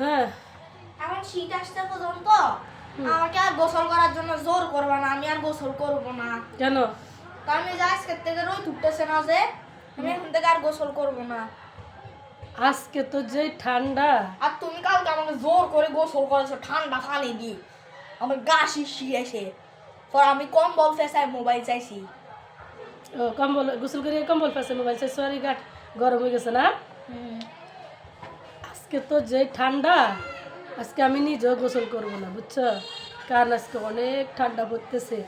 হ্যাঁ এখন শীত আসতে পর্যন্ত আমাকে আর গোসল করার জন্য জোর করবে না, আমি আর গোসল করব না। কেন? তো আমি যা আজকের থেকে রোদ উঠতেছে না যে, আমি এখন থেকে আর গোসল করব না। আজকে তো যে ঠান্ডা। আর তুমি কালকে আমাকে জোর করে গোসল করেছো ঠান্ডা পানি দিয়ে, আমার গা শিরশিরেছে। পর আমি কম্বল ফেসাই মোবাইল চাইছি। ও কম্বল গোসল করে কম্বল ফেসে মোবাইল চাই, সরি গাট গরম হয়ে গেছে না। আজকে তো যে ঠান্ডা, আজকে আমি নিজেও গোসল করবো না বুঝছো, কারণ আজকে অনেক ঠান্ডা পড়তেছে।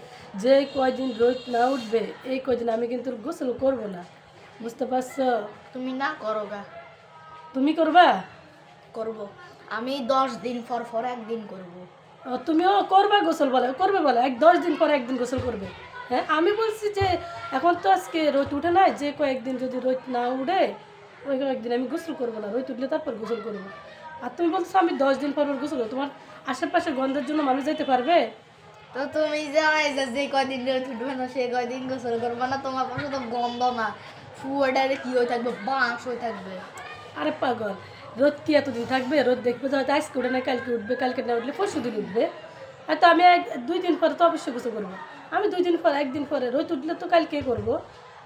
যে কয়দিন রোদ না উঠবে এই কয়দিন আমি কিন্তু গোসল করবো না, বুঝতে পারছো? তুমি না করো গা। তুমি করবা? করব, আমি 10 দিন পর একদিন করব। তুমিও করবা গোসল, বলে করবে বলে 10 দিন পরে একদিন গোসল করবে। হ্যাঁ আমি বলছি যে এখন তো আজকে রোদ উঠে নাই, যে কয়েকদিন যদি রোদ না উঠে ওই কয়েকদিন আমি গোসল করবো না, রোদ উঠলে তারপর গোসল করবো। আর তুমি বলছো আমি 10 দিন পর গোসল করবো, তোমার আশেপাশে গন্ধের জন্য মানুষ যেতে পারবে? তো তুমি জানাই যে কয়দিন রোদ উঠবে না সে কয়দিন গোসল করবে না, তোমার পাশে তো গন্ধ না, ফুয়াডারে কি হয়ে থাকবে, বাঁশ হয়ে থাকবে। আরে পাগল, রোদ কি এতদিন থাকবে? রোদ দেখবে তো হয়তো আজকে উঠে না কালকে উঠবে, কালকে না উঠলে পরশু দিন উঠবে। আর তো আমি 2 দিন পরে তো অবশ্যই গোসল করবো। আমি 2 দিন পর একদিন পরে, রোদ উঠলে তো কালকে করবো,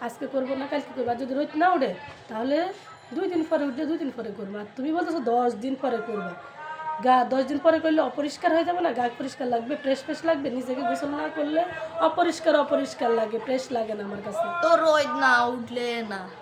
আজকে করবো না কালকে করবো। আর যদি রোদ না উঠে তাহলে 2 দিন পরে উঠলে 2 দিন পরে করবো। আর তুমি বলতেছো 10 দিন পরে করবো, গা 10 দিন পরে করলে অপরিষ্কার হয়ে যাবে না? গা পরিষ্কার লাগবে, ফ্রেশ লাগবে, নিজেকে গোসল না করলে অপরিষ্কার লাগে, ফ্রেশ লাগে না আমার কাছে। তো রোদ না উঠলে না